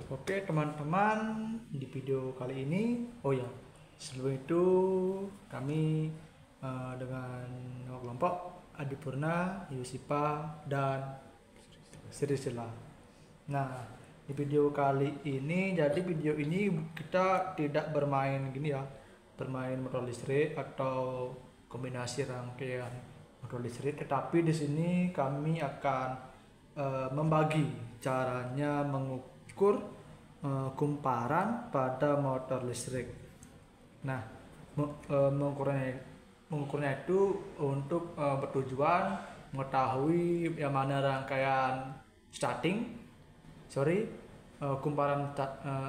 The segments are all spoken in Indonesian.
Oke teman-teman, di video kali ini, sebelum itu kami dengan nama kelompok Adipurna, Yusipa, dan Sri Sila. Nah, di video kali ini, video ini kita tidak bermain bermain motor listrik atau kombinasi rangkaian motor listrik, tetapi di sini kami akan membagi caranya mengukur kumparan pada motor listrik. Nah, mengukurnya itu untuk bertujuan mengetahui yang mana rangkaian kumparan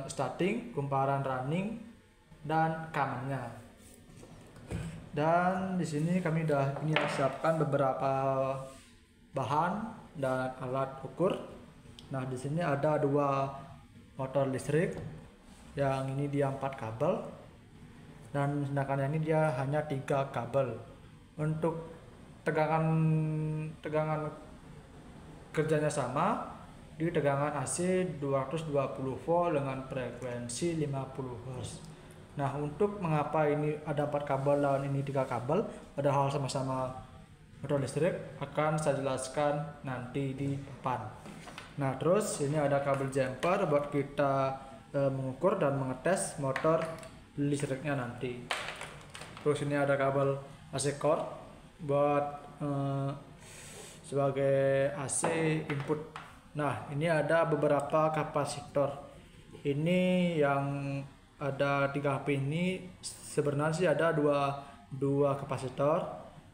starting, kumparan running, dan kamannya. Dan di sini kami sudah siapkan beberapa bahan dan alat ukur. Nah, di sini ada dua motor listrik, yang ini dia 4 kabel, dan sedangkan yang ini dia hanya 3 kabel. Untuk tegangan kerjanya sama, di tegangan AC 220 volt dengan frekuensi 50 Hz. Nah, untuk mengapa ini ada 4 kabel dan ini 3 kabel, padahal sama-sama motor listrik, akan saya jelaskan nanti di depan. Nah, terus ini ada kabel jumper buat kita mengukur dan mengetes motor listriknya nanti. Terus ini ada kabel AC cord buat sebagai AC input. Nah, ini ada beberapa kapasitor. Ini yang ada 3 HP ini sebenarnya sih ada dua kapasitor.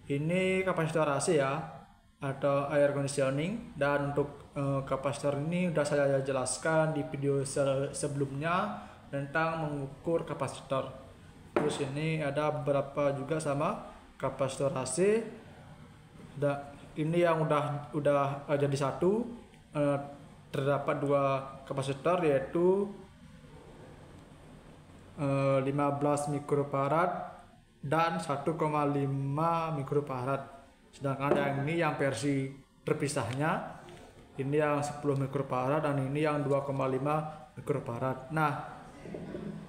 Ini kapasitor AC ya, atau air conditioning, dan untuk kapasitor ini sudah saya jelaskan di video sebelumnya tentang mengukur kapasitor. Terus ini ada beberapa juga sama kapasitor AC. Ini yang udah jadi satu, terdapat 2 kapasitor, yaitu 15 mikrofarad dan 1,5 mikrofarad. Sedangkan yang ini yang versi terpisahnya, ini yang 10 mikrofarad dan ini yang 2,5 mikrofarad. Nah,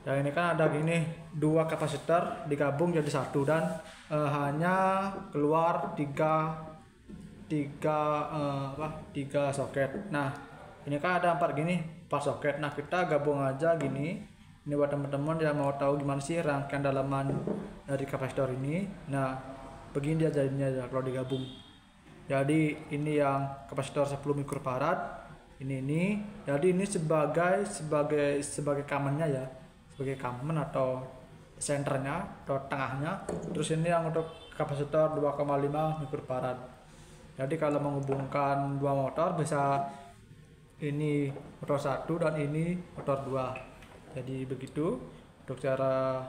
yang ini kan ada gini 2 kapasitor digabung jadi satu, dan hanya keluar 3 soket. Nah, ini kan ada 4 soket. Nah, kita gabung aja gini. Ini buat teman-teman yang mau tahu gimana sih rangkaian dalaman dari kapasitor ini. Nah, begini dia jadinya ya kalau digabung. Jadi ini yang kapasitor 10 mikrofarad, ini. Jadi ini sebagai kamannya ya, sebagai kaman atau senternya atau tengahnya. Terus ini yang untuk kapasitor 2,5 mikrofarad. Jadi kalau menghubungkan 2 motor bisa ini motor 1 dan ini motor 2. Jadi begitu untuk cara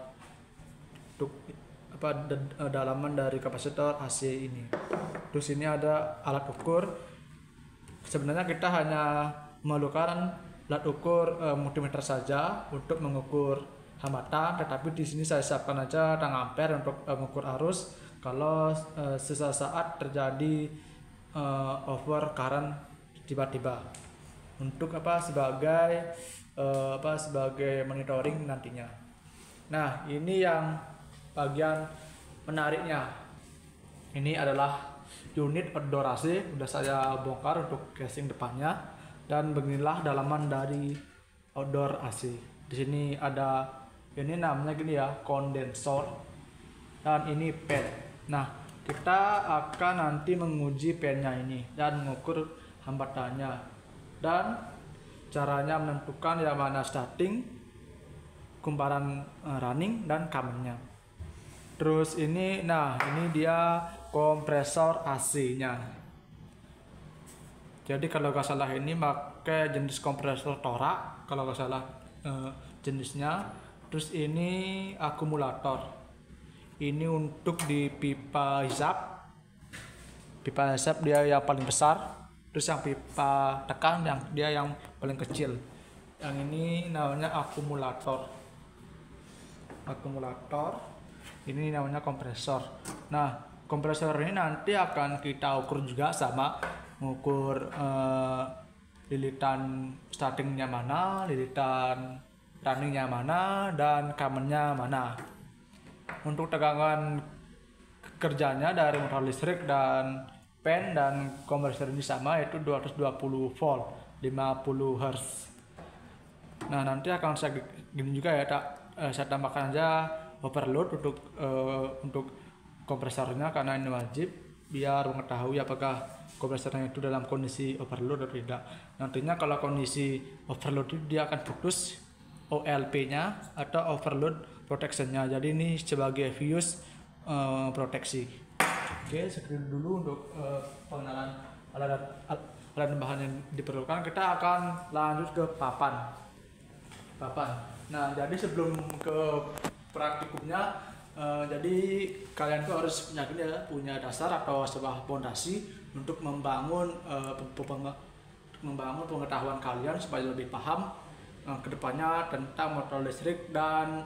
dalaman dari kapasitor AC ini. Terus ini ada alat ukur. Sebenarnya kita hanya memerlukan alat ukur multimeter saja untuk mengukur hambatan, tetapi di sini saya siapkan aja tang ampere untuk mengukur arus kalau sesaat terjadi over current tiba-tiba, untuk sebagai monitoring nantinya. Nah, ini yang bagian menariknya. Ini adalah unit outdoor AC, sudah saya bongkar untuk casing depannya, dan beginilah dalaman dari outdoor AC. Di sini ada ini namanya kondensor, dan ini fan. Nah, kita akan nanti menguji fan-nya ini dan mengukur hambatannya, dan caranya menentukan yang mana starting, kumparan running, dan kamannya. Terus ini dia kompresor AC-nya. Jadi kalau nggak salah ini pakai jenis kompresor torak, kalau nggak salah jenisnya. Terus ini akumulator. Ini untuk di pipa hisap. Pipa hisap dia yang paling besar. Terus yang pipa tekan dia yang paling kecil. Yang ini namanya akumulator. Ini namanya kompresor. Nah, kompresor ini nanti akan kita ukur juga sama mengukur lilitan startingnya mana, lilitan runningnya mana, dan kamennya mana. Untuk tegangan kerjanya dari motor listrik dan fan dan konverter ini sama, yaitu 220 volt 50 Hz. Nah, nanti akan saya gini juga ya, saya tambahkan aja overload untuk kompresornya, karena ini wajib biar mengetahui apakah kompresornya itu dalam kondisi overload atau tidak. Nantinya kalau kondisi overload itu dia akan putus OLP-nya atau overload protection-nya. Jadi ini sebagai fuse proteksi. Oke, sekian dulu untuk pengenalan alat bahan yang diperlukan. Kita akan lanjut ke papan. Nah, jadi sebelum ke praktikumnya, jadi kalian tuh harus punya dasar atau sebuah fondasi untuk membangun pengetahuan kalian supaya lebih paham kedepannya tentang motor listrik dan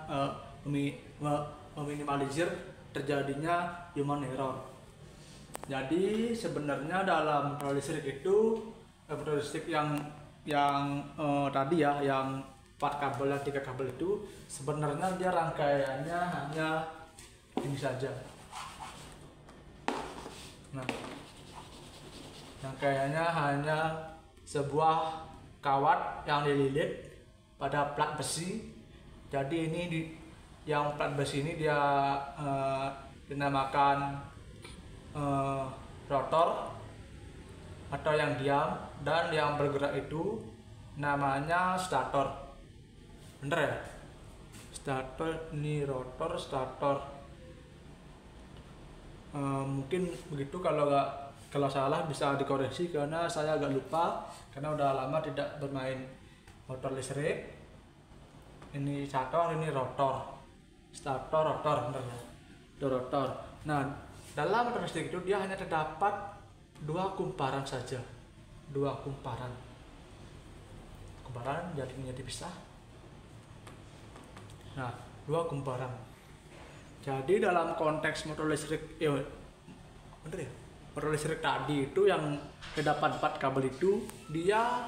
meminimalisir terjadinya human error. Jadi sebenarnya dalam motor listrik itu motor listrik yang tadi ya, yang 4 kabel dan 3 kabel itu sebenarnya dia rangkaiannya hanya ini saja. Nah, rangkaiannya hanya sebuah kawat yang dililit pada plat besi. Jadi ini yang plat besi ini dia dinamakan rotor atau yang diam, dan yang bergerak itu namanya stator. Bener ya? Stator, ini rotor, stator. Mungkin begitu, kalau salah bisa dikoreksi karena saya agak lupa karena udah lama tidak bermain motor listrik. Ini stator, ini rotor. Stator, rotor, bener ya? Itu rotor. Nah, dalam motor listrik itu dia hanya terdapat 2 kumparan saja. 2 kumparan. Kumparan jadi dipisah. Nah, 2 kumparan. Jadi dalam konteks motor listrik, bener ya? Motor listrik tadi itu yang terdapat 4 kabel itu dia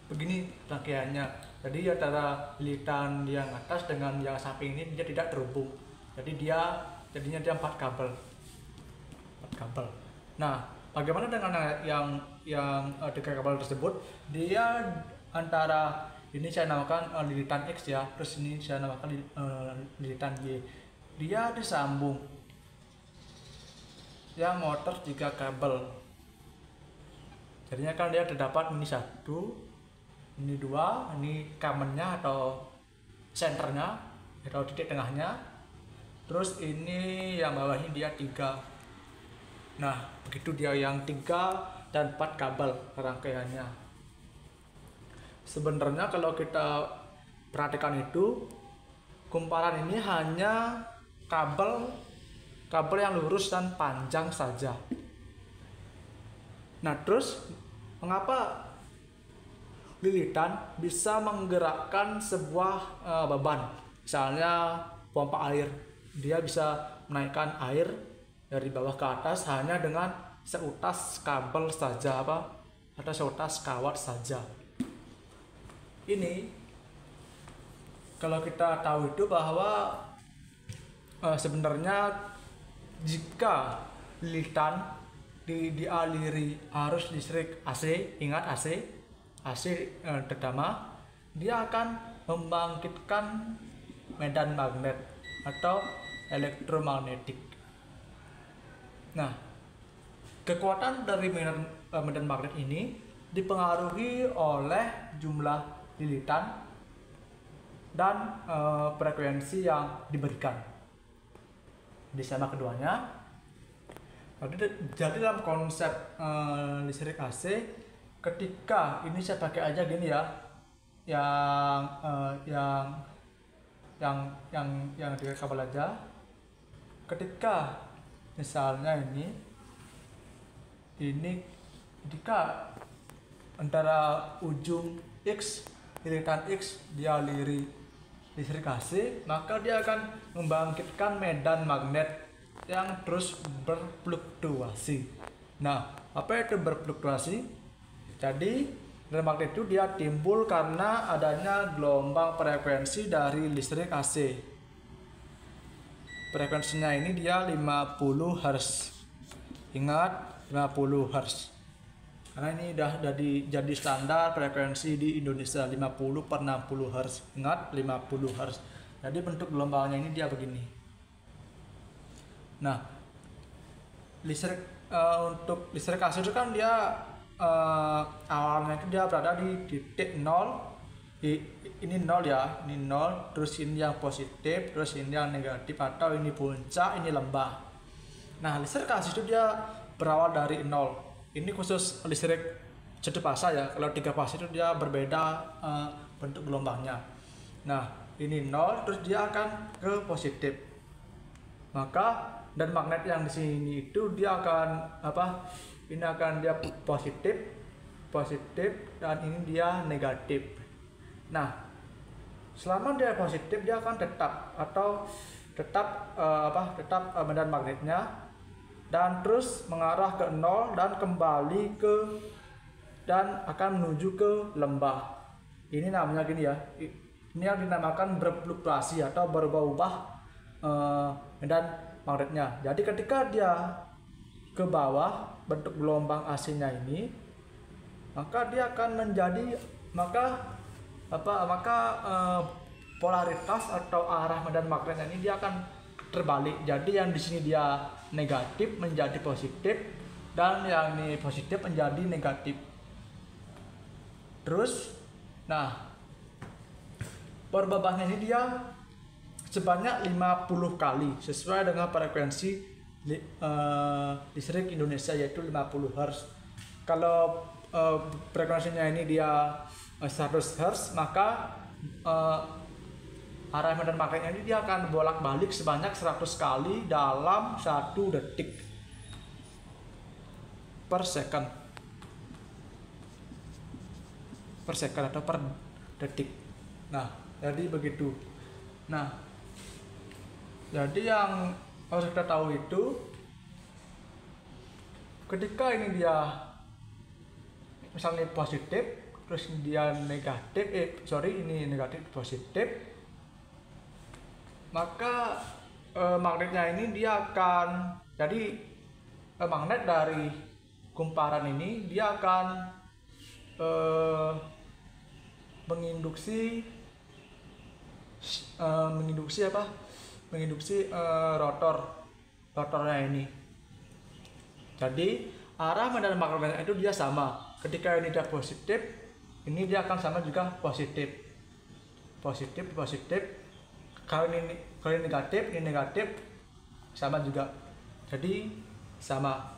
begini rangkaiannya. Jadi antara lilitan yang atas dengan yang samping ini dia tidak terhubung. Jadi jadinya dia 4 kabel. 4 kabel. Nah, bagaimana dengan yang 3 kabel tersebut? Dia antara ini saya namakan lilitan X ya, terus ini saya namakan lilitan Y. Dia disambung yang motor 3 kabel. Jadinya kan dia terdapat ini 1, ini 2, ini kamennya atau senternya atau titik tengahnya. Terus ini yang bawah ini dia 3. Nah, begitu dia yang 3 dan 4 kabel rangkaiannya. Sebenarnya kalau kita perhatikan itu, kumparan ini hanya kabel yang lurus dan panjang saja. Nah, terus mengapa lilitan bisa menggerakkan sebuah beban? Misalnya pompa air, dia bisa menaikkan air dari bawah ke atas hanya dengan seutas kabel saja atau seutas kawat saja. Ini kalau kita tahu itu bahwa sebenarnya jika lilitan dialiri arus listrik AC, ingat AC terutama, dia akan membangkitkan medan magnet atau elektromagnetik. Nah, kekuatan dari medan magnet ini dipengaruhi oleh jumlah lilitan dan frekuensi yang diberikan. Jadi sama keduanya. Jadi dalam konsep listrik AC, ketika ini saya pakai aja gini ya, yang 3 kabel aja. Ketika misalnya ini jika antara ujung X, lilitan X dialiri listrik AC, maka dia akan membangkitkan medan magnet yang terus berfluktuasi. Nah, apa itu berfluktuasi? Jadi Medan magnet itu dia timbul karena adanya gelombang frekuensi dari listrik AC. Frekuensinya ini dia 50 Hz. Ingat 50 Hz. Karena ini udah jadi standar frekuensi di Indonesia 50 per 60 Hz. Ingat 50 Hz. Jadi bentuk gelombangnya ini dia begini. Nah, untuk listrik AC itu kan dia awalnya itu dia berada di titik 0. Ini 0 ya, ini 0, terus ini yang positif, terus ini yang negatif, atau ini puncak, ini lembah. Nah, listrik AC itu dia berawal dari 0. Ini khusus listrik satu fase ya. Kalau 3 fase itu dia berbeda bentuk gelombangnya. Nah, ini 0, terus dia akan ke positif. Maka dan magnet yang di sini itu dia akan ini akan dia positif, dan ini dia negatif. Nah, selama dia positif dia akan tetap medan magnetnya dan terus mengarah ke 0 dan kembali dan akan menuju ke lembah. Ini namanya gini ya. Ini yang dinamakan berfluktuasi atau berubah-ubah medan magnetnya. Jadi ketika dia ke bawah bentuk gelombang AC-nya ini, maka dia akan menjadi polaritas atau arah medan magnetnya ini dia akan terbalik. Jadi yang di sini dia negatif menjadi positif dan yang ini positif menjadi negatif. Terus, nah perubahannya ini dia sebanyak 50 kali sesuai dengan frekuensi listrik Indonesia yaitu 50 Hz. Kalau frekuensinya ini dia 100 Hz, maka arah medan magnetnya ini dia akan bolak-balik sebanyak 100 kali dalam 1 detik per second atau per detik. Nah, jadi begitu. Nah, jadi yang harus kita tahu itu ketika ini dia misalnya positif, terus dia negatif, ini negatif positif, maka magnetnya ini dia akan jadi magnet dari kumparan ini dia akan menginduksi rotornya ini. Jadi arah medan magnetnya itu dia sama. Ketika ini dia positif, ini dia akan sama juga positif. Kalau ini negatif, ini negatif, sama juga. Jadi sama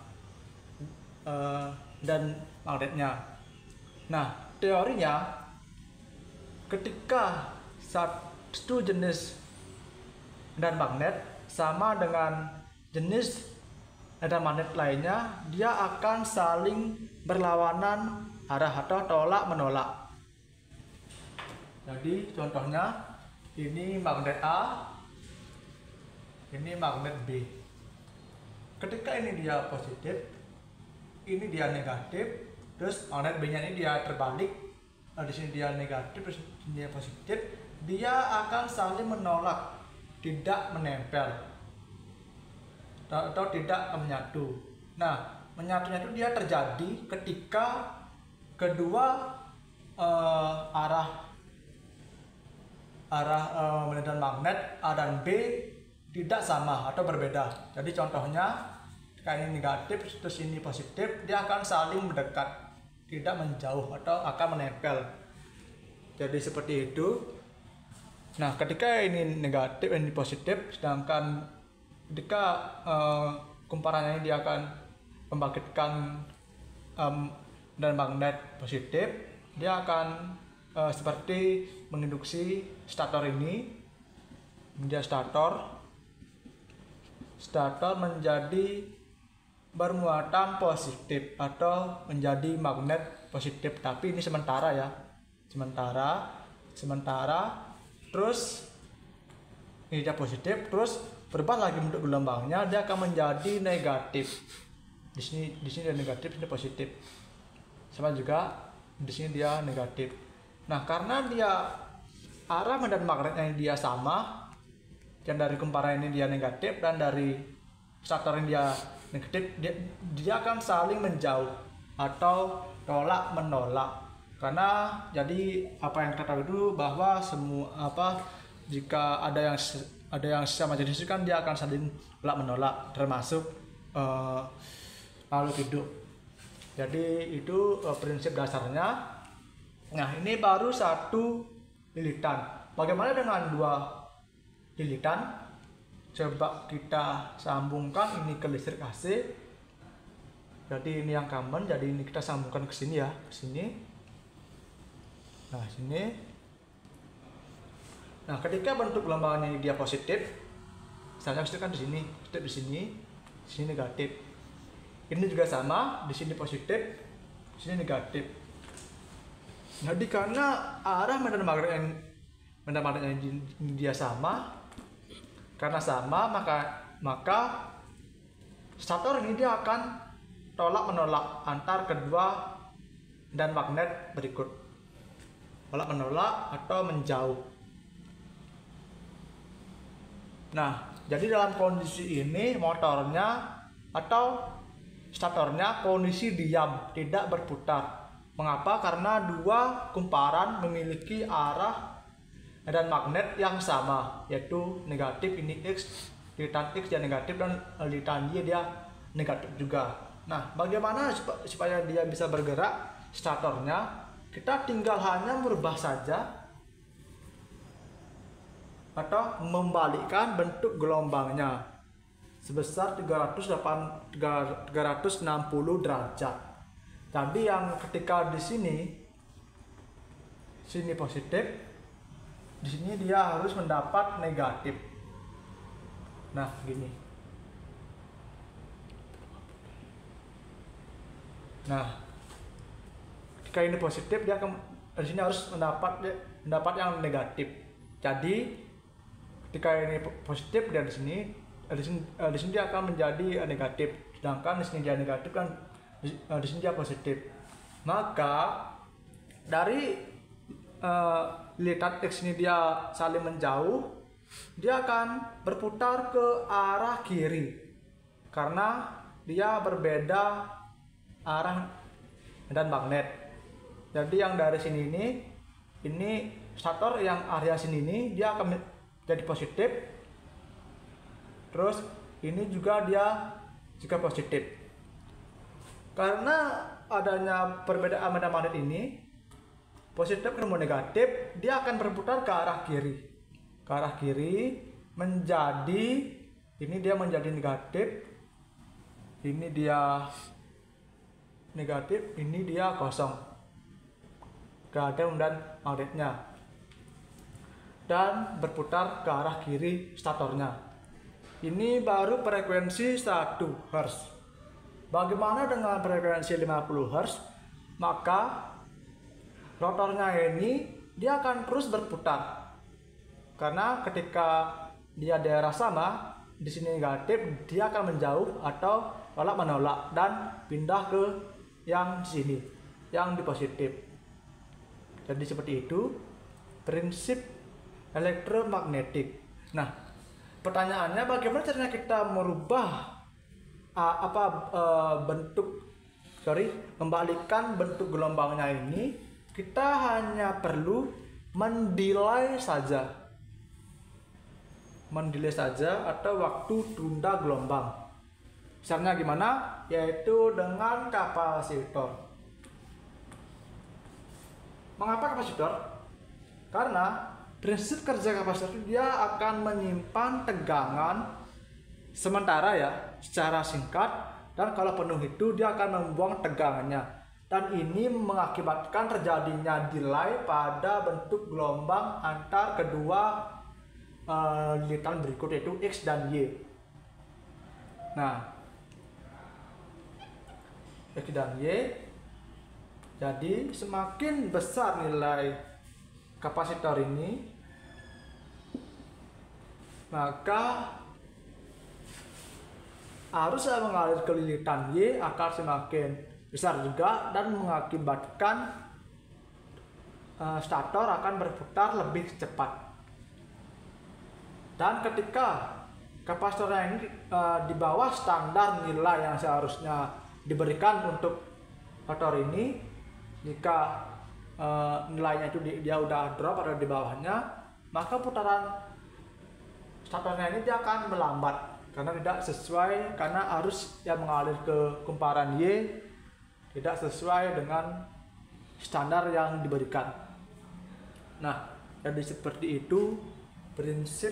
dan magnetnya. Nah, teorinya ketika satu jenis medan magnet sama dengan jenis medan magnet lainnya, dia akan saling berlawanan arah atau tolak menolak. Jadi contohnya ini magnet A, ini magnet B. Ketika ini dia positif, ini dia negatif, terus magnet B-nya ini dia terbalik. Di sini dia negatif, terus dia positif. Dia akan saling menolak, tidak menempel atau tidak menyatu. Nah, menyatunya itu dia terjadi ketika kedua arah medan magnet A dan B tidak sama atau berbeda. Jadi contohnya jika ini negatif terus ini positif, dia akan saling mendekat, tidak menjauh atau akan menempel. Jadi seperti itu. Nah, ketika ini negatif, ini positif, sedangkan ketika kumparannya ini dia akan membangkitkan dan magnet positif, dia akan seperti menginduksi stator ini. Dia stator menjadi bermuatan positif atau menjadi magnet positif, tapi ini sementara ya, sementara terus ini dia positif, terus berubah lagi bentuk gelombangnya, dia akan menjadi negatif. Di sini dia negatif, ini positif, sama juga di sini dia negatif. Nah, karena dia arah medan magnetnya dia sama, yang dari kumparan ini dia negatif dan dari stator ini dia negatif, dia akan saling menjauh atau tolak menolak. Karena jadi apa yang kita tahu itu bahwa semua jika ada yang sama jenis kan dia akan saling tolak menolak, termasuk makhluk hidup. Jadi itu prinsip dasarnya. Nah, ini baru satu lilitan. Bagaimana dengan dua lilitan? Coba kita sambungkan ini ke listrik AC. Jadi ini yang common, jadi ini kita sambungkan ke sini ya, ke sini. Nah, sini. Nah, ketika bentuk gelombangnya ini dia positif, misalnya kan di sini, positif di sini negatif. Ini juga sama, di sini positif, di sini negatif. Jadi karena arah medan magnetnya dia sama, karena sama maka stator ini dia akan tolak menolak antar kedua dan magnet berikut. Tolak menolak atau menjauh. Nah, jadi dalam kondisi ini motornya atau statornya kondisi diam, tidak berputar. Mengapa? Karena dua kumparan memiliki arah dan magnet yang sama, yaitu negatif ini X, lilitan X dia negatif dan lilitan Y dia negatif juga. Nah, bagaimana supaya dia bisa bergerak statornya? Kita tinggal hanya merubah saja atau membalikkan bentuk gelombangnya sebesar 360 derajat. Tadi yang ketika di sini positif, di sini dia harus mendapat negatif. Nah, gini. Nah, ketika ini positif, dia di sini harus mendapat yang negatif. Jadi ketika ini positif, dia di sini dia akan menjadi negatif, sedangkan di sini dia negatif kan di sini dia positif. Maka dari lilitan X ini dia saling menjauh, dia akan berputar ke arah kiri karena dia berbeda arah dan magnet. Jadi yang dari sini ini stator yang area sini ini dia akan jadi positif. Terus ini juga dia positif. Karena adanya perbedaan medan magnet ini, positif ketemu negatif, dia akan berputar ke arah kiri. Ke arah kiri menjadi, ini dia menjadi negatif. Ini dia negatif, ini dia kosong. Gak ada medan magnetnya. Dan berputar ke arah kiri statornya. Ini baru frekuensi 1 Hz. Bagaimana dengan frekuensi 50 Hz? Maka rotornya ini dia akan terus berputar. Karena ketika dia daerah sama, di sini negatif, dia akan menjauh atau tolak menolak dan pindah ke yang sini, yang di positif. Jadi seperti itu prinsip elektromagnetik. Nah, pertanyaannya bagaimana caranya kita merubah membalikkan bentuk gelombangnya ini? Kita hanya perlu mendelay saja atau waktu tunda gelombang. Misalnya gimana? Yaitu dengan kapasitor. Mengapa kapasitor? Karena prinsip kerja kapasitor itu dia akan menyimpan tegangan sementara ya, secara singkat, dan kalau penuh itu dia akan membuang tegangannya. Dan ini mengakibatkan terjadinya delay pada bentuk gelombang antar kedua lilitan berikut, yaitu X dan Y. Nah, X dan Y, jadi semakin besar nilai kapasitor ini, maka arus yang mengalir ke lilitan Y akan semakin besar juga dan mengakibatkan stator akan berputar lebih cepat. Dan ketika kapasitornya ini di bawah standar nilai yang seharusnya diberikan untuk motor ini, jika nilainya itu dia udah drop atau di bawahnya, maka putaran statornya ini dia akan melambat karena tidak sesuai, karena arus yang mengalir ke kumparan Y tidak sesuai dengan standar yang diberikan. Nah, jadi seperti itu prinsip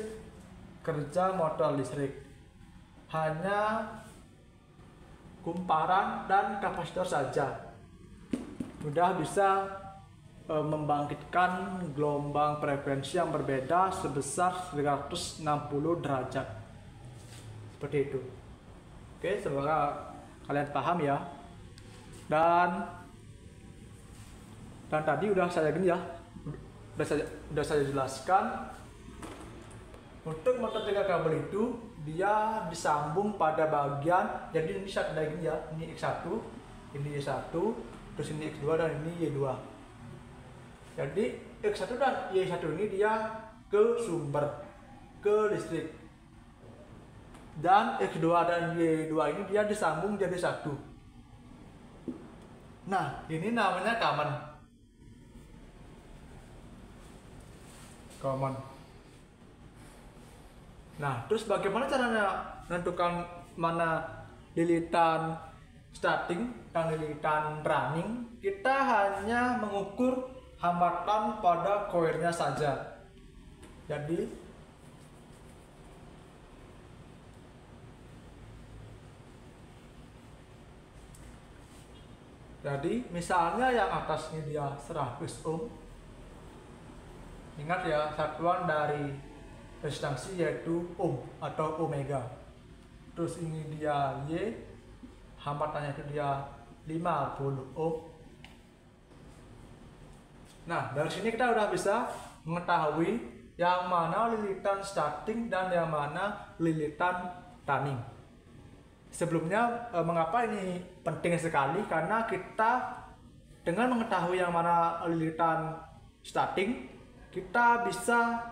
kerja motor listrik. Hanya kumparan dan kapasitor saja sudah bisa membangkitkan gelombang frekuensi yang berbeda sebesar 360 derajat. Seperti itu. Oke, semoga kalian paham ya. Dan tadi udah saya jelaskan untuk motor 3 kabel itu dia disambung pada bagian, jadi ini kayak gini ya, ini X1, ini Y1, terus ini X2 dan ini Y2. Jadi X1 dan Y1 ini dia ke sumber, ke listrik. Dan X2 dan Y2 ini dia disambung jadi satu. Nah, ini namanya common. Nah, terus bagaimana caranya menentukan mana lilitan starting dan lilitan running? Kita hanya mengukur hambatan pada koilnya saja. Jadi misalnya yang atasnya dia 100 ohm. Ingat ya, satuan dari resistansi yaitu ohm atau omega. Terus ini dia Y, hambatannya itu dia 50 ohm. Nah, dari sini kita udah bisa mengetahui yang mana lilitan starting dan yang mana lilitan running. Sebelumnya, mengapa ini penting sekali? Karena kita dengan mengetahui yang mana lilitan starting, kita bisa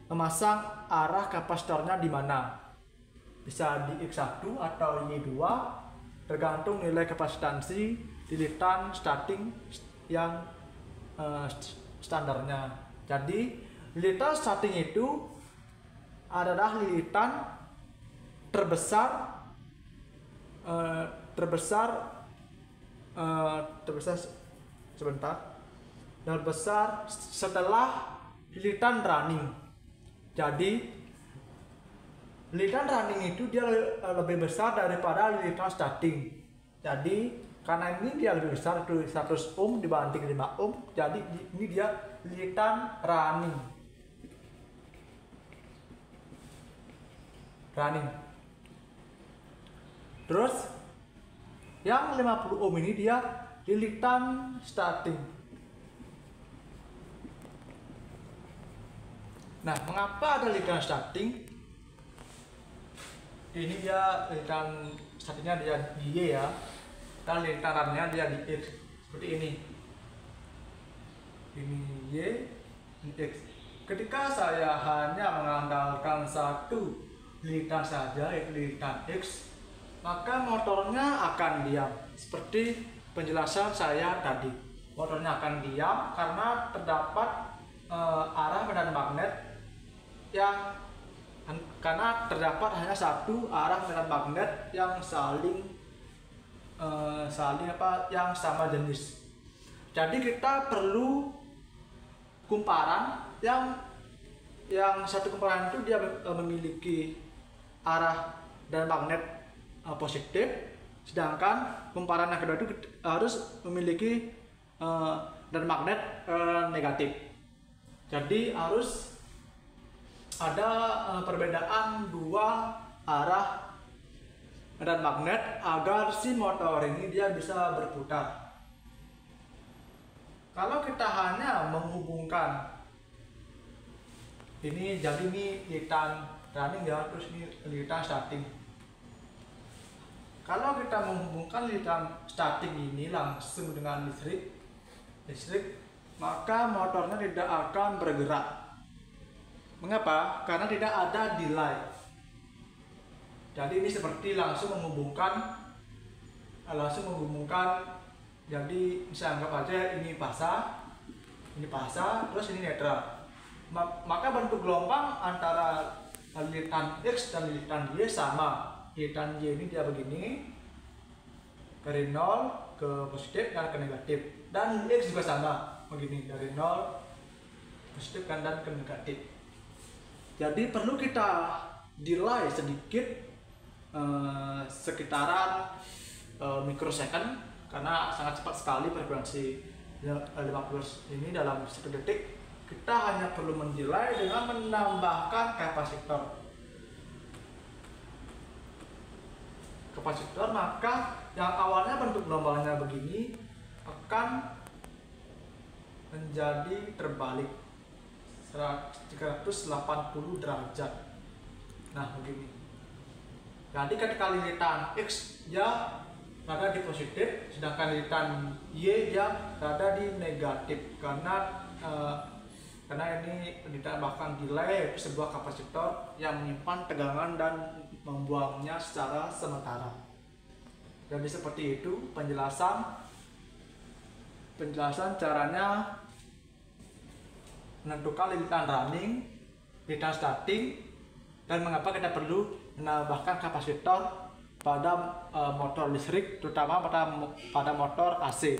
memasang arah kapasitornya di mana. Bisa di X1 atau Y2, tergantung nilai kapasitansi lilitan starting yang standarnya. Jadi lilitan starting itu adalah lilitan terbesar setelah lilitan running. Jadi lilitan running itu dia lebih besar daripada lilitan starting. Jadi karena ini dia lebih besar, 100 ohm dibanding 5 ohm, jadi ini dia lilitan running. Terus yang 50 ohm ini dia lilitan starting. Nah, mengapa ada lilitan starting? Ini dia lilitan startingnya dia di Y ya, dan lilitannya dia di X, seperti ini. Ini Y, ini X. Ketika saya hanya mengandalkan satu lilitan saja, yaitu lilitan X, maka motornya akan diam. Seperti penjelasan saya tadi, motornya akan diam karena terdapat arah medan magnet karena terdapat hanya satu arah medan magnet yang yang sama jenis. Jadi kita perlu kumparan yang satu kumparan itu dia memiliki arah dan magnet positif, sedangkan kumparan yang kedua itu harus memiliki dan magnet negatif. Jadi harus ada perbedaan dua arah dan magnet agar si motor ini dia bisa berputar. Kalau kita hanya menghubungkan ini, jadi ini lilitan running ya, terus ini lilitan starting. Kalau kita menghubungkan lilitan starting ini langsung dengan listrik, maka motornya tidak akan bergerak. Mengapa? Karena tidak ada delay. Jadi ini seperti langsung menghubungkan, jadi bisa anggap aja ini pasang, terus ini netral. Maka bentuk gelombang antara lilitan X dan lilitan Y sama. Lilitan Y ini dia begini, dari 0 ke positif dan ke negatif, dan X juga sama begini, dari 0 positif dan ke negatif. Jadi perlu kita delay sedikit, sekitaran mikrosecond, karena sangat cepat sekali frekuensi 50 ini dalam 1 detik. Kita hanya perlu mendelay dengan menambahkan kapasitor, maka yang awalnya bentuk gelombangnya begini akan menjadi terbalik 380 derajat. Nah begini. Jadi ketika lilitan X dia berada di positif, sedangkan lilitan Y dia berada di negatif, karena ini ditambahkan delay sebuah kapasitor yang menyimpan tegangan dan membuangnya secara sementara. Jadi seperti itu penjelasan caranya menentukan lilitan running, lilitan starting, dan mengapa kita perlu menambahkan kapasitor pada motor listrik, terutama pada motor AC.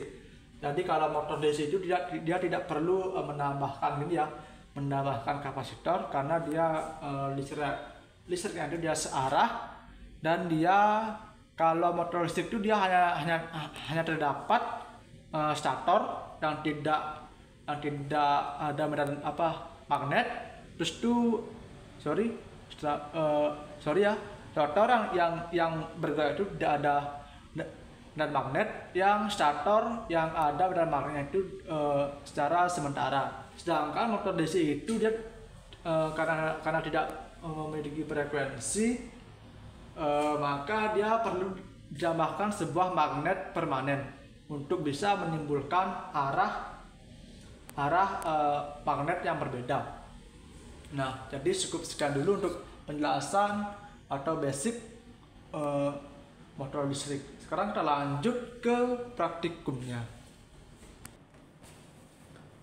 Jadi kalau motor DC itu dia tidak perlu menambahkan kapasitor, karena dia listriknya itu dia searah, dan dia kalau motor listrik itu dia hanya terdapat stator yang tidak ada medan magnet, terus itu stator yang bergerak itu tidak ada medan magnet, yang stator yang ada medan magnetnya itu secara sementara. Sedangkan motor DC itu dia karena tidak memiliki frekuensi, maka dia perlu ditambahkan sebuah magnet permanen untuk bisa menimbulkan arah magnet yang berbeda. Nah, jadi cukup sekian dulu untuk penjelasan atau basic motor listrik. Sekarang kita lanjut ke praktikumnya.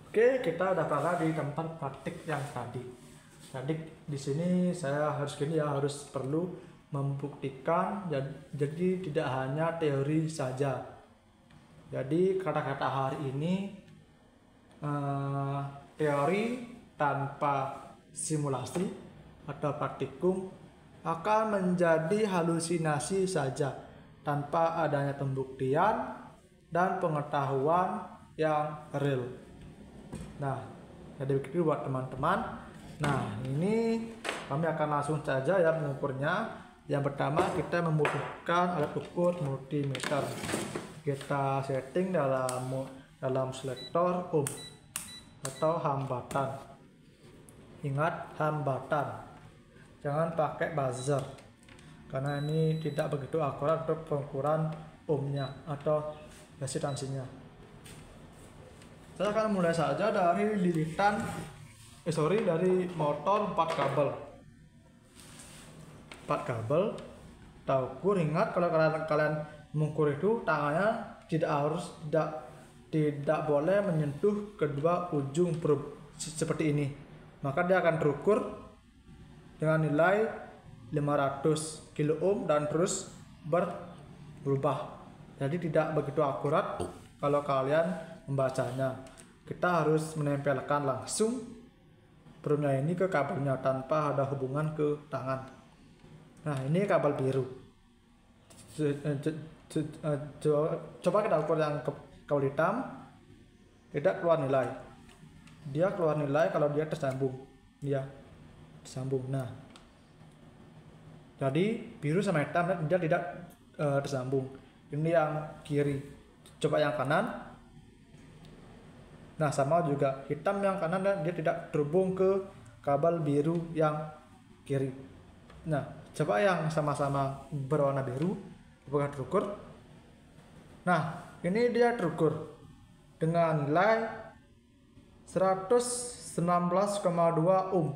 Oke, kita udah berada di tempat praktik yang tadi. Jadi di sini saya harus perlu membuktikan, jadi tidak hanya teori saja. Jadi kata-kata hari ini teori tanpa simulasi atau praktikum akan menjadi halusinasi saja tanpa adanya pembuktian dan pengetahuan yang real. Nah, jadi begitu buat teman-teman. Nah, ini kami akan langsung saja ya mengukurnya. Yang pertama kita membutuhkan alat ukur multimeter. Kita setting dalam selektor ohm atau hambatan. Ingat, hambatan, jangan pakai buzzer karena ini tidak begitu akurat untuk pengukuran ohmnya atau resistansinya. Saya akan mulai saja dari dari motor 4 kabel. 4 kabel kita ukur. Ingat, kalau kalian mengukur itu tangannya tidak boleh menyentuh kedua ujung probe seperti ini, maka dia akan terukur dengan nilai 500 kilo ohm dan terus berubah. Jadi tidak begitu akurat kalau kalian membacanya. Kita harus menempelkan langsung probe-nya ini ke kabelnya tanpa ada hubungan ke tangan. Nah, ini kabel biru. Coba kita ukur yang kabel hitam, tidak keluar nilai. Dia keluar nilai kalau dia tersambung. Dia tersambung. Nah, jadi biru sama hitam dia tidak tersambung. Ini yang kiri. Coba yang kanan. Nah, sama juga hitam yang kanan dia tidak terhubung ke kabel biru yang kiri. Nah, coba yang sama-sama berwarna biru, apakah terukur? Nah, ini dia terukur dengan nilai 119,2 ohm.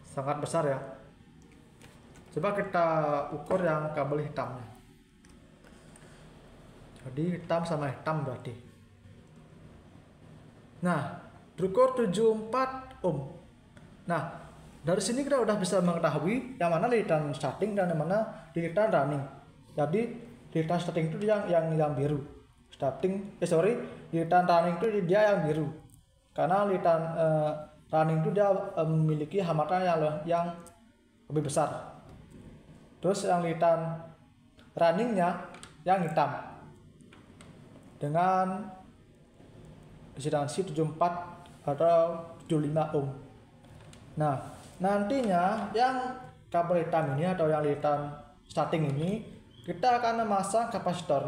Sangat besar ya. Coba kita ukur yang kabel hitamnya. Jadi hitam sama hitam berarti. Nah, terukur 74 ohm. Nah, dari sini kita udah bisa mengetahui yang mana lilitan starting dan yang mana lilitan running. Jadi lilitan starting itu yang biru. Lilitan running itu dia yang biru. Karena lilitan running itu dia memiliki hambatan yang lebih besar. Terus yang lilitan runningnya yang hitam dengan resistansi 74 atau 75 ohm. Nah, nantinya yang kabel hitam ini atau yang lilitan starting ini kita akan memasang kapasitor.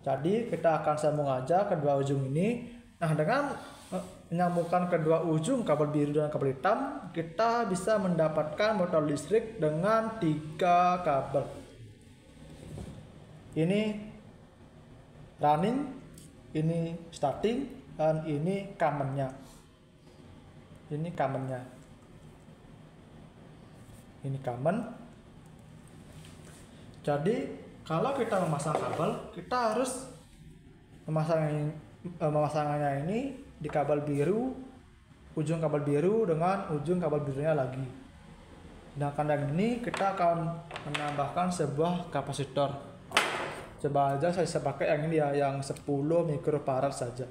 Jadi kita akan sambung aja kedua ujung ini. Nah, dengan menyambungkan kedua ujung kabel biru dan kabel hitam, kita bisa mendapatkan motor listrik dengan 3 kabel. Ini running, ini starting, dan ini common-nya. Ini common. Jadi kalau kita memasang kabel, kita harus memasangnya ini di kabel biru, ujung kabel biru dengan ujung kabel birunya lagi. Sedangkan yang ini kita akan menambahkan sebuah kapasitor. Coba aja saya pakai yang ini ya, yang 10 mikrofarad saja.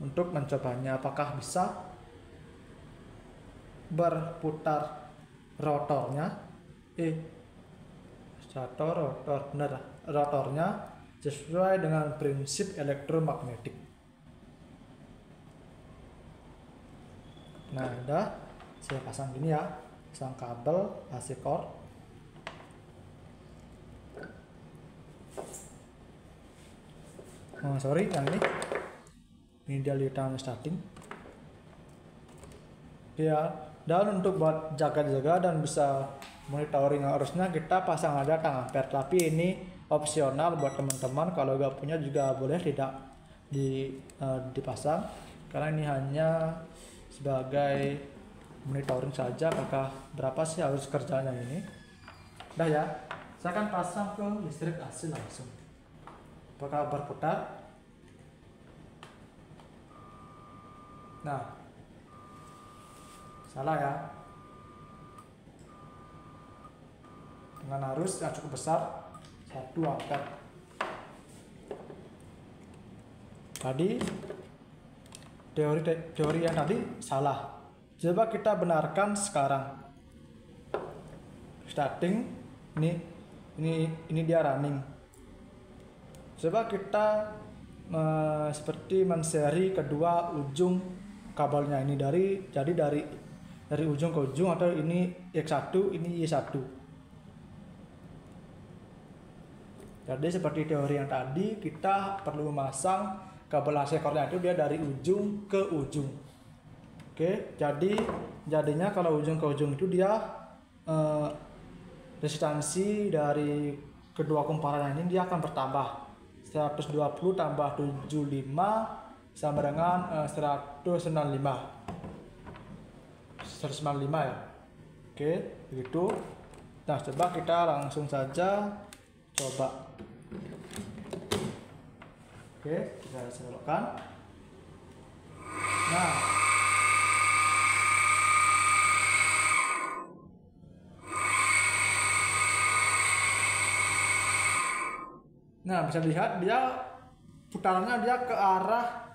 Untuk mencobanya apakah bisa berputar rotornya. Rotornya sesuai dengan prinsip elektromagnetik. Nah, udah saya pasang gini ya, pasang kabel AC cord. Yang ini dia lilitan starting ya. Dan untuk buat jaga-jaga dan bisa monitoring arusnya, kita pasang aja tang ampere, tapi ini opsional buat teman-teman. Kalau gak punya juga boleh tidak dipasang, karena ini hanya sebagai monitoring saja apakah berapa sih arus kerjanya ini. Udah ya, saya akan pasang ke listrik AC langsung. Apakah berputar? Nah, salah ya, dengan arus yang cukup besar 1 ampere. Tadi teori yang tadi salah. Coba kita benarkan sekarang. Starting ini dia running. Coba kita seperti menseri kedua ujung kabelnya ini dari ujung ke ujung, atau ini X1 ini Y1. Jadi seperti teori yang tadi, kita perlu memasang kabel AC cord-nya itu dia dari ujung ke ujung. Oke, jadinya kalau ujung ke ujung itu dia resistansi dari kedua kumparan ini dia akan bertambah. 120 tambah 75 sama dengan 195 ya. Oke, begitu. Nah, coba kita langsung saja coba. Oke, kita selokkan. Nah, bisa lihat dia putarannya dia ke arah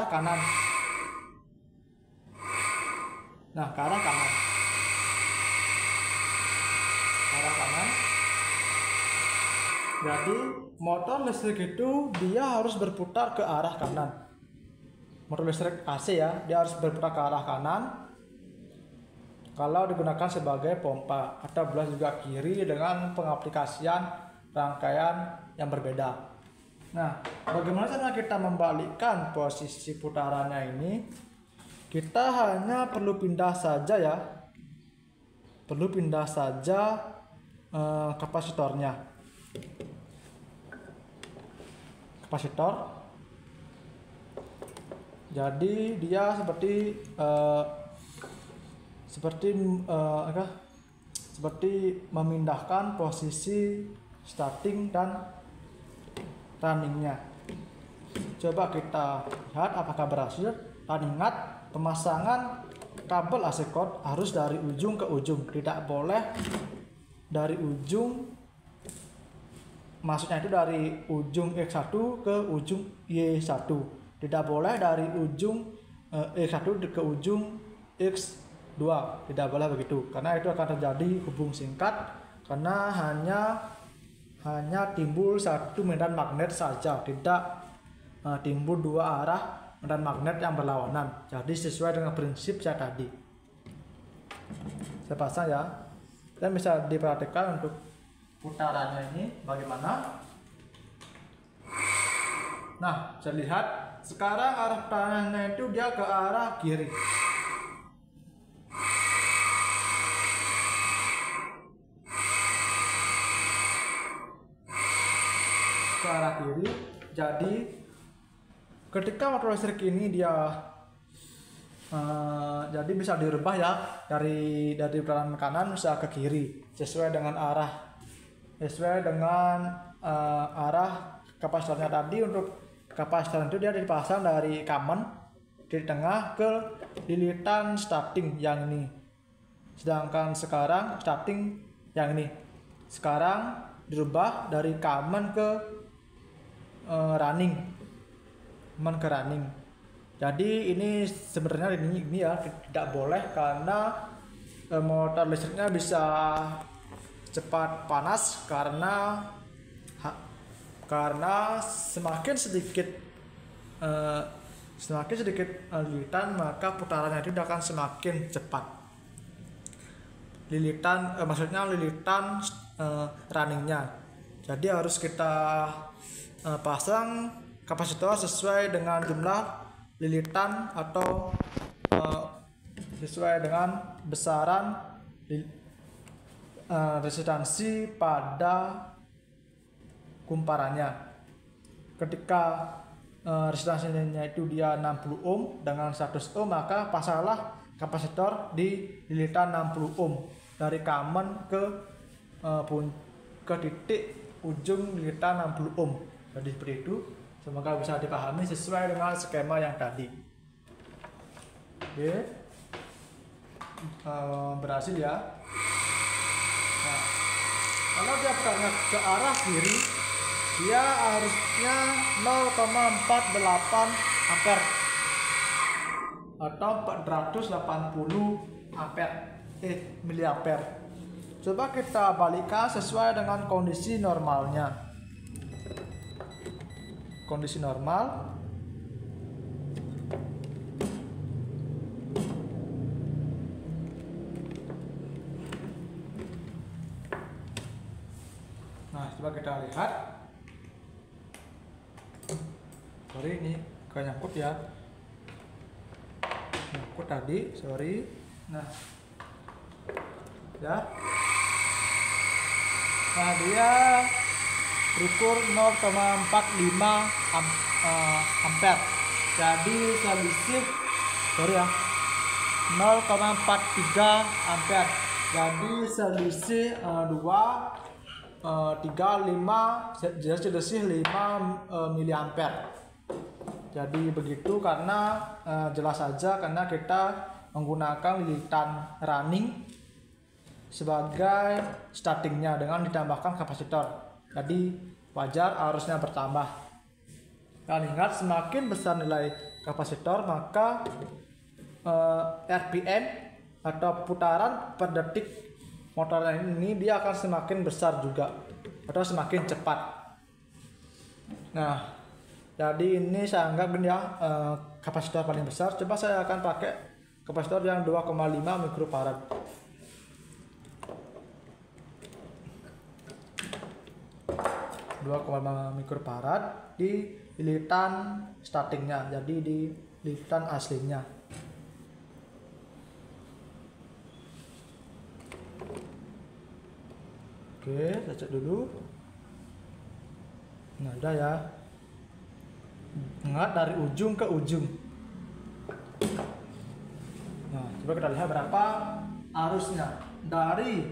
kanan. Nah, ke arah kanan. Jadi motor listrik itu dia harus berputar ke arah kanan. Motor listrik AC ya, dia harus berputar ke arah kanan kalau digunakan sebagai pompa, atau belah juga kiri dengan pengaplikasian rangkaian yang berbeda. Nah, bagaimana cara kita membalikkan posisi putarannya ini? Kita hanya perlu pindah saja ya, kapasitornya. Jadi dia seperti seperti memindahkan posisi starting dan runningnya. Coba kita lihat apakah berhasil. Dan ingat, pemasangan kabel AC cord harus dari ujung ke ujung, tidak boleh dari ujung, maksudnya itu dari ujung X1 ke ujung Y1, tidak boleh dari ujung X1 ke ujung X2, tidak boleh begitu, karena itu akan terjadi hubung singkat, karena hanya timbul satu medan magnet saja, tidak timbul dua arah medan magnet yang berlawanan. Jadi sesuai dengan prinsip saya tadi. Saya pasang ya. Dan bisa diperhatikan untuk putarannya ini bagaimana. Nah, saya lihat sekarang arah putarannya itu dia ke arah kiri. Ke arah kiri. Jadi ketika motor listrik ini dia jadi bisa dirubah ya, dari putaran kanan bisa ke kiri sesuai dengan arah kapasitornya tadi. Untuk kapasitor itu dia dipasang dari common di tengah ke lilitan starting yang ini, sedangkan sekarang starting yang ini sekarang dirubah dari common ke running. Jadi ini sebenarnya ini ya tidak boleh, karena motor listriknya bisa cepat panas karena semakin sedikit lilitan, maka putarannya itu akan semakin cepat. Maksudnya lilitan runningnya. Jadi harus kita pasang kapasitor sesuai dengan jumlah lilitan atau sesuai dengan besaran resistansi pada kumparannya. Ketika resistansinya itu dia 60 ohm dengan 100 ohm, maka pasanglah kapasitor di lilitan 60 ohm dari common ke titik ujung lilitan 60 ohm. Jadi seperti itu. Semoga bisa dipahami sesuai dengan skema yang tadi. Oke, berhasil ya. Nah, kalau dia putarnya ke arah kiri, dia harusnya 0,48 ampere atau 480 miliampere. Coba kita balikkan sesuai dengan kondisi normalnya. Kondisi normal, nah coba kita lihat. Sorry, ini gak nyangkut ya, nyangkut tadi, sorry. Nah ya, nah dia ukur 0,45 ampere. Jadi selisih 0,43 ampere. Jadi selisih 5 miliampere. Jadi begitu, karena jelas saja karena kita menggunakan lilitan running sebagai startingnya dengan ditambahkan kapasitor. Jadi wajar arusnya bertambah. Dan ingat, semakin besar nilai kapasitor, maka RPM atau putaran per detik motor ini dia akan semakin besar juga atau semakin cepat. Nah, jadi ini saya anggap ini ya kapasitor paling besar. Coba saya akan pakai kapasitor yang 2,5 mikrofarad. 2,5 mikrofarad di lilitan startingnya, jadi di lilitan aslinya. Oke, saya cek dulu. Nah, udah ya. Ingat, dari ujung ke ujung. Coba kita lihat berapa arusnya. Dari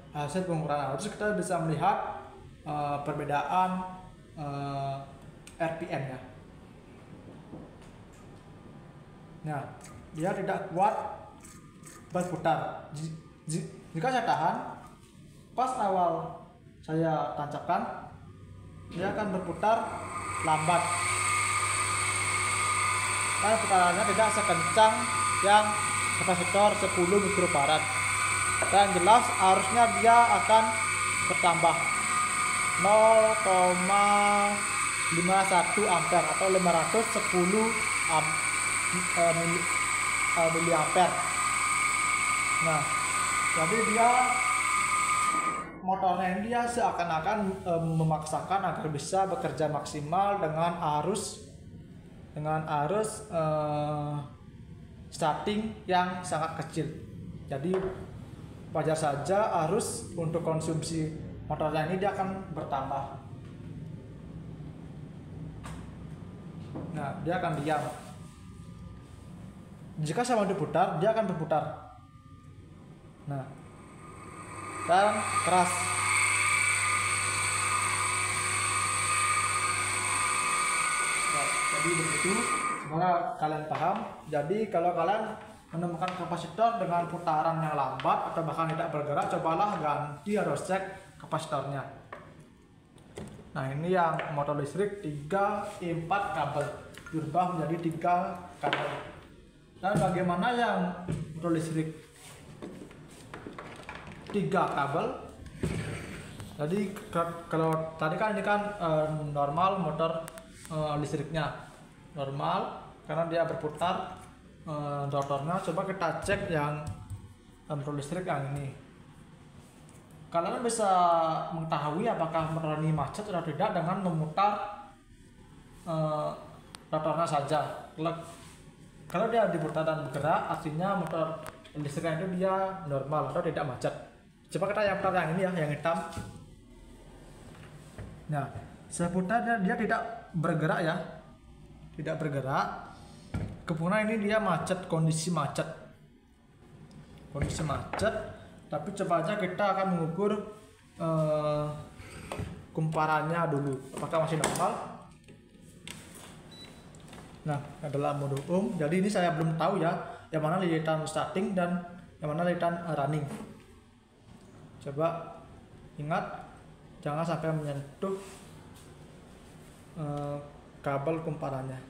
hasil pengukuran arus kita bisa melihat perbedaan RPM ya. Nah, dia tidak kuat berputar. Jika saya tahan, pas awal saya tancapkan, dia akan berputar lambat. Karena putarannya tidak sekencang yang kapasitor 10 mikrofarad. Dan jelas arusnya dia akan bertambah 0,51 ampere atau 510 miliampere. Nah, jadi dia motornya ini dia seakan-akan memaksakan agar bisa bekerja maksimal dengan arus starting yang sangat kecil. Jadi wajar saja arus untuk konsumsi motornya ini dia akan bertambah. Nah, dia akan diam. Jika saya mau diputar, dia akan berputar. Nah, dan keras. Nah, jadi begitu, semoga kalian paham. Jadi kalau kalian menemukan kapasitor dengan putaran yang lambat atau bahkan tidak bergerak, cobalah ganti atau cek kapasitornya. Nah, ini yang motor listrik 3/4 kabel berubah menjadi 3 kabel. Dan bagaimana yang motor listrik 3 kabel? Jadi kalau tadi kan ini kan normal motor listriknya normal karena dia berputar rotornya. Coba kita cek yang motor listrik yang ini. Kalian bisa mengetahui apakah motor ini macet atau tidak dengan memutar rotornya saja. Kalau dia diputar dan bergerak, artinya motor listriknya itu dia normal atau tidak macet. Coba kita yang putar yang ini ya, yang hitam. Nah, seputar dia tidak bergerak ya, tidak bergerak. Kemungkinan ini dia macet, kondisi macet. Tapi coba aja kita akan mengukur kumparannya dulu, apakah masih normal. Nah, adalah mode jadi ini saya belum tahu ya, yang mana lilitan starting dan yang mana lilitan running. Coba ingat, jangan sampai menyentuh kabel kumparannya.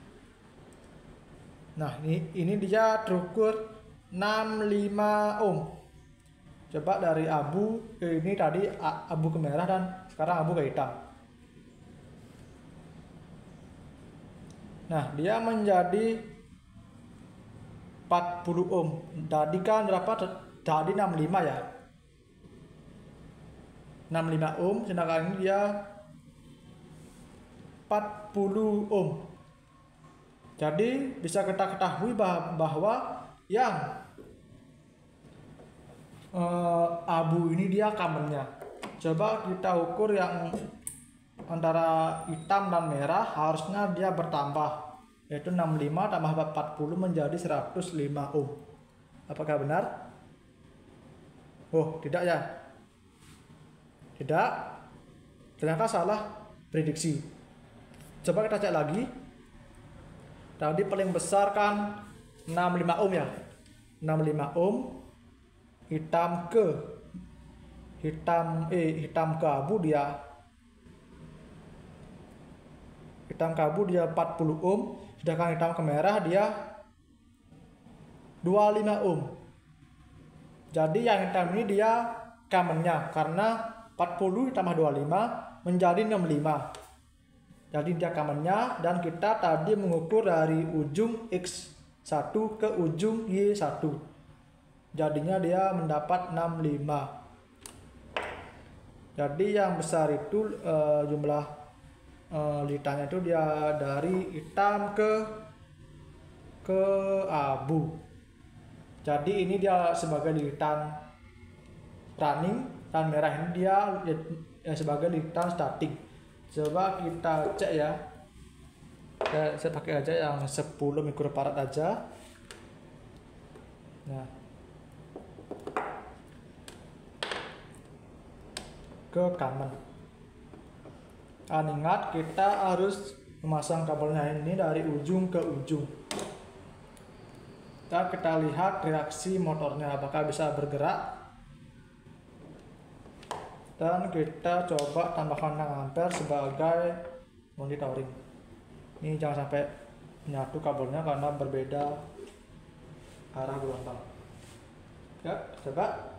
Nah, ini dia terukur 65 ohm. Coba dari abu ke ini tadi abu ke merah dan sekarang abu ke hitam. Nah, dia menjadi 40 ohm. Tadi kan berapa? Tadi 65 ya. 65 ohm, sedangkan ini dia 40 ohm. Jadi bisa kita ketahui bahwa yang abu ini dia kamennya. Coba kita ukur yang antara hitam dan merah, harusnya dia bertambah, yaitu 65 tambah 40 menjadi 105 ohm. Apakah benar? Oh, tidak ya. Tidak. Ternyata salah prediksi. Coba kita cek lagi. Tadi paling besar kan 65 ohm ya. 65 ohm. Hitam ke abu dia. Hitam ke abu dia 40 ohm, sedangkan hitam ke merah dia 25 ohm. Jadi yang hitam ini dia kamennya, karena 40 tambah 25 menjadi 65. Jadi dia kamennya, dan kita tadi mengukur dari ujung X1 ke ujung Y1. Jadinya dia mendapat 65. Jadi yang besar itu jumlah lilitannya itu dia dari hitam ke abu. Jadi ini dia sebagai lilitan running, dan merah ini dia sebagai lilitan starting. Coba kita cek ya. Saya pakai aja yang 10 mikrofarad aja. Nah, ke kanan. Ingat kita harus memasang kabelnya ini dari ujung ke ujung. Dan kita lihat reaksi motornya apakah bisa bergerak. Dan kita coba tambahkan 6 ampere sebagai monitoring. Ini jangan sampai menyatu kabelnya karena berbeda arah gelombang. Ya, coba.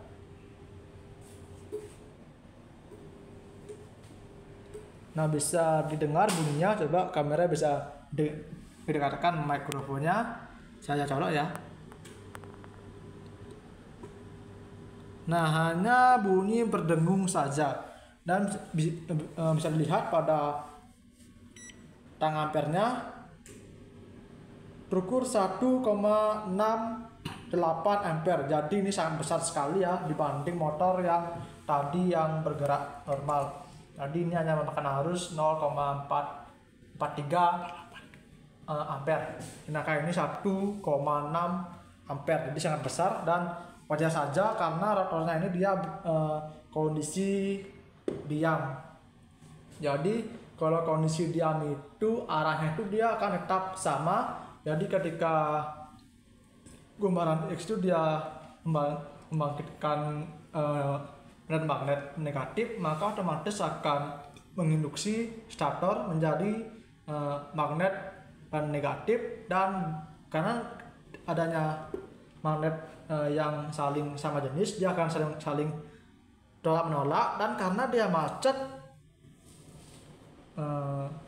Nah, bisa didengar bunyinya. Coba kamera bisa didekatkan mikrofonnya. Saya colok ya. Nah, hanya bunyi berdengung saja. Dan bisa dilihat pada tang ampernya terukur 1,68 ampere. Jadi ini sangat besar sekali ya dibanding motor yang tadi yang bergerak normal. Tadi ini hanya memakan arus 0,443 ampere. Nah, kayak ini 1,6 ampere. Jadi sangat besar dan wajar saja karena rotornya ini dia kondisi diam. Jadi kalau kondisi diam itu arahnya itu dia akan tetap sama. Jadi ketika gumbaran X itu dia membangkitkan magnet negatif, maka otomatis akan menginduksi stator menjadi magnet negatif. Dan karena adanya magnet yang saling sama jenis, dia akan saling tolak menolak. Dan karena dia macet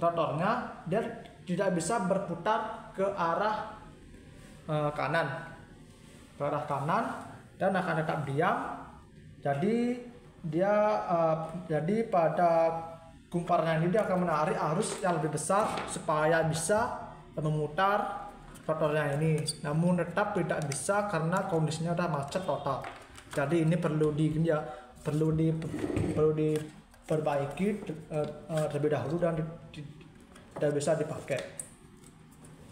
rotornya, dia tidak bisa berputar ke arah kanan, dan akan tetap diam. Jadi jadi pada gumparannya ini dia akan menarik arus yang lebih besar supaya bisa memutar rotornya ini. Namun tetap tidak bisa karena kondisinya udah macet total. Jadi ini perlu diperbaiki terlebih dahulu dan tidak bisa dipakai.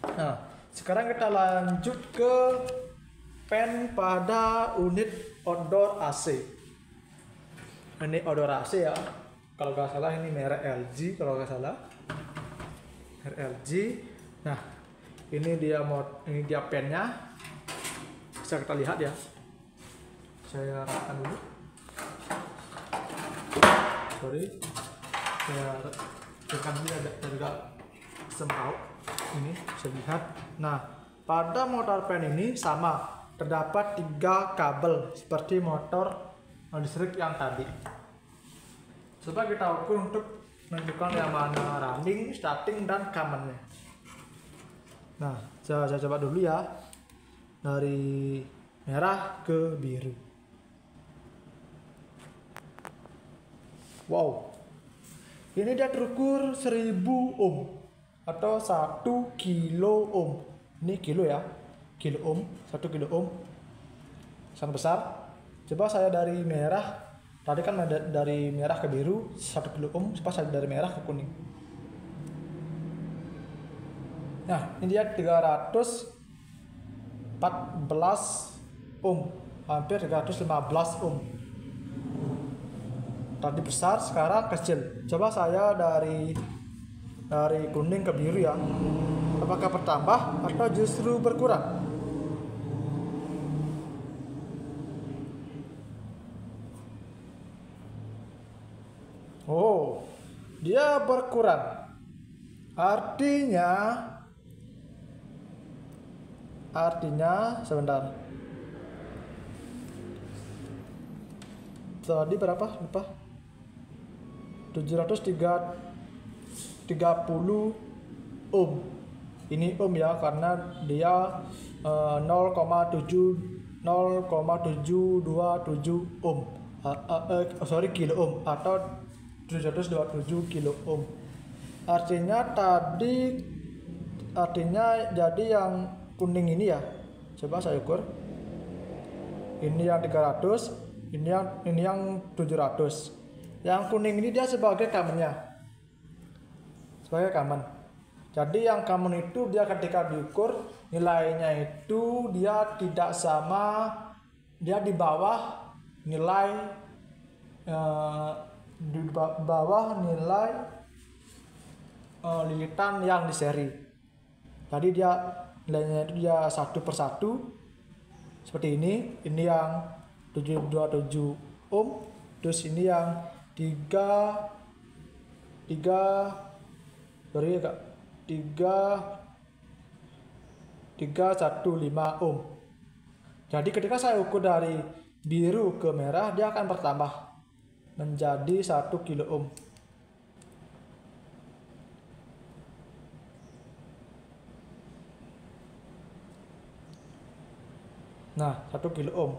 Nah, sekarang kita lanjut ke fan pada unit outdoor AC. Ini outdoor AC ya, kalau nggak salah ini merek LG, kalau nggak salah LG. Nah, ini dia fannya, bisa kita lihat ya. Saya rasakan dulu. Sorry, saya tekan ini agak semprau. Ini bisa lihat. Nah, pada motor fan ini sama, terdapat 3 kabel seperti motor listrik yang tadi. Coba kita ukur untuk menentukan yang mana running, starting, dan common-nya. Nah, saya coba dulu ya, dari merah ke biru. Wow, ini dia terukur 1000 ohm atau 1 kilo ohm. Ini kilo ya, kilo ohm, 1 kilo ohm, sangat besar. Coba saya dari merah, tadi kan dari merah ke biru 1 kilo ohm, coba saya dari merah ke kuning. Nah, ini dia 314 ohm, hampir 315 ohm. Tadi besar, sekarang kecil. Coba saya dari kuning ke biru ya. Apakah bertambah atau justru berkurang? Oh, dia berkurang. Artinya sebentar. Tadi berapa? Lupa. 730 ohm. Ini ohm ya, karena dia 0,727 ohm. Kilo ohm atau 727 kilo ohm. Artinya jadi yang kuning ini ya. Coba saya ukur. Ini yang 300, ini yang 700. Yang kuning ini dia sebagai common-nya. Sebagai common. Jadi yang common itu dia ketika diukur nilainya itu dia tidak sama, dia di bawah nilai lilitan yang di seri. Jadi dia nilainya itu dia satu per satu seperti ini yang 727 ohm, terus ini yang 315 ohm. Jadi ketika saya ukur dari biru ke merah, dia akan bertambah menjadi 1 kilo ohm. Nah, 1 kilo ohm.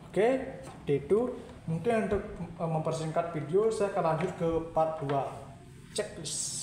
Oke, seperti itu. Mungkin untuk mempersingkat video, saya akan lanjut ke part 2. Checklist.